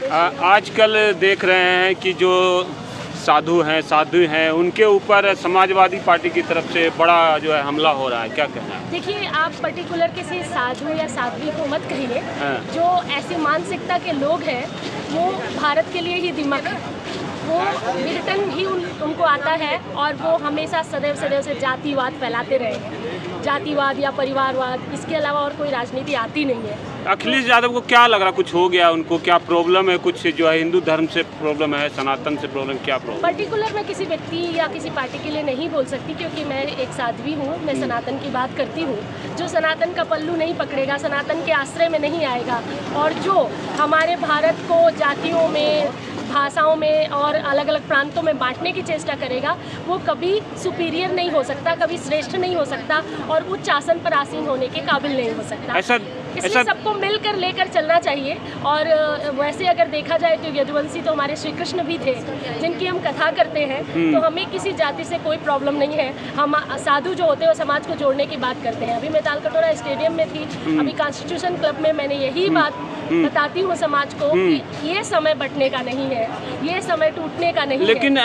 आजकल देख रहे हैं कि जो साधु हैं उनके ऊपर समाजवादी पार्टी की तरफ से बड़ा जो है हमला हो रहा है, क्या कहना है? देखिए, आप पर्टिकुलर किसी साधु या साध्वी को मत कहिए। जो ऐसी मानसिकता के लोग हैं वो भारत के लिए ही दिमाग है, वो मिलिटेंट ही उनको आता है और वो हमेशा सदैव से जातिवाद फैलाते रहे हैं। जातिवाद या परिवारवाद, इसके अलावा और कोई राजनीति आती नहीं है। अखिलेश यादव को क्या लग रहा, कुछ हो गया उनको, क्या प्रॉब्लम है? कुछ जो है हिंदू धर्म से प्रॉब्लम है, सनातन से प्रॉब्लम, क्या प्रॉब्लम? पर्टिकुलर मैं किसी व्यक्ति या किसी पार्टी के लिए नहीं बोल सकती, क्योंकि मैं एक साध्वी हूँ। मैं सनातन की बात करती हूँ। जो सनातन का पल्लू नहीं पकड़ेगा, सनातन के आश्रय में नहीं आएगा और जो हमारे भारत को जातियों में, भाषाओं में और अलग अलग प्रांतों में बांटने की चेष्टा करेगा, वो कभी सुपीरियर नहीं हो सकता, कभी श्रेष्ठ नहीं हो सकता और उच्च आसन पर आसीन होने के काबिल नहीं हो सकता। इसलिए सबको मिलकर लेकर चलना चाहिए। और वैसे अगर देखा जाए तो यदुवंशी तो हमारे श्री कृष्ण भी थे, जिनकी हम कथा करते हैं। तो हमें किसी जाति से कोई प्रॉब्लम नहीं है। हम साधु जो होते हैं वो समाज को जोड़ने की बात करते हैं। अभी मैं तालकटोरा स्टेडियम में थी, अभी कॉन्स्टिट्यूशन क्लब में मैंने यही बात बताती हूँ समाज को कि ये समय बंटने का नहीं है, ये समय टूटने का नहीं है। लेकिन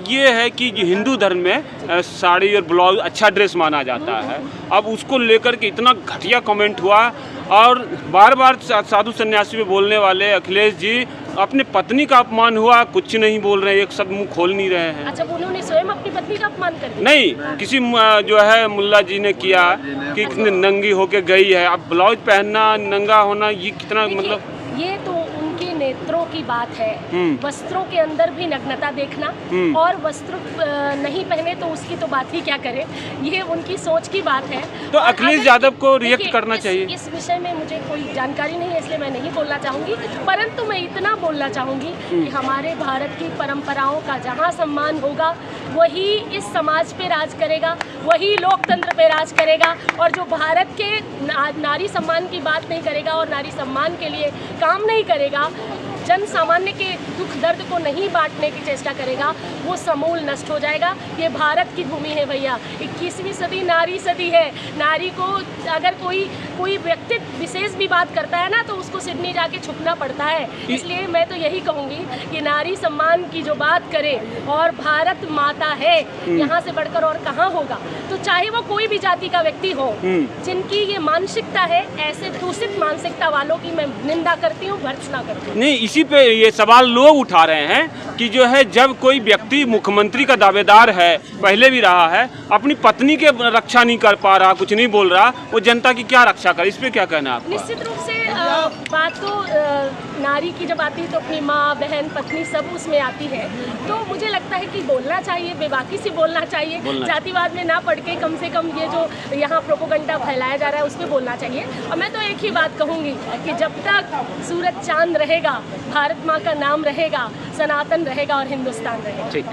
ये है कि हिंदू धर्म में साड़ी और ब्लाउज अच्छा ड्रेस माना जाता है। अब उसको लेकर के इतना घटिया कमेंट हुआ और बार बार साधु सन्यासी में बोलने वाले अखिलेश जी, अपने पत्नी का अपमान हुआ, कुछ नहीं बोल रहे हैं, एक शब्द मुंह खोल नहीं रहे हैं। अच्छा, उन्होंने स्वयं अपनी पत्नी का अपमान कर दिया? नहीं, किसी जो है मुल्ला जी ने किया कि नंगी होके गई है। अब ब्लाउज पहनना, नंगा होना, ये कितना मतलब, ये तो उनके नेत्रों की बात है। वस्त्रों के अंदर भी नग्नता देखना और वस्त्र नहीं पहने तो उसकी तो बात ही क्या करें, ये उनकी सोच की बात है। तो अखिलेश यादव को रिएक्ट करना चाहिए। इस विषय में मुझे कोई जानकारी नहीं है, इसलिए मैं नहीं बोलना चाहूँगी। परंतु मैं इतना बोलना चाहूँगी कि हमारे भारत की परंपराओं का जहाँ सम्मान होगा वही इस समाज पे राज करेगा, वही लोकतंत्र पे राज करेगा। और जो भारत के नारी सम्मान की बात नहीं करेगा और नारी सम्मान के लिए काम नहीं करेगा, जन सामान्य के दुख दर्द को नहीं बांटने की चेष्टा करेगा, वो समूल नष्ट हो जाएगा। ये भारत की भूमि है भैया, 21वीं सदी नारी सदी है। नारी को अगर कोई व्यक्ति विशेष भी बात करता है ना, तो उसको सिडनी जाके छुपना पड़ता है। इसलिए मैं तो यही कहूँगी कि नारी सम्मान की जो बात करे, और भारत माता है, यहाँ से बढ़कर और कहाँ होगा। तो चाहे वो कोई भी जाति का व्यक्ति हो, जिनकी ये मानसिकता है, ऐसे दूषित मानसिकता वालों की मैं निंदा करती हूँ, भर्त्सना करती हूँ। नहीं, इसी पे ये सवाल लोग उठा रहे हैं कि जो है जब कोई व्यक्ति मुख्यमंत्री का दावेदार है, पहले भी रहा है, अपनी पत्नी के रक्षा नहीं कर पा रहा, कुछ नहीं बोल रहा, वो जनता की क्या रक्षा करे? इस पे क्या कहना है आपका? निश्चित रूप से बात तो नारी की जब आती है तो अपनी माँ, बहन, पत्नी सब उसमें आती है। तो मुझे लगता है कि बोलना चाहिए, बेबाकी से बोलना चाहिए, जातिवाद में ना पड़ के कम से कम ये जो यहाँ प्रोपोगंडा फैलाया जा रहा है उस पर बोलना चाहिए। और मैं तो एक ही बात कहूँगी कि जब तक सूरज चांद रहेगा, भारत माँ का नाम रहेगा, सनातन रहेगा और हिंदुस्तान रहेगा। ठीक।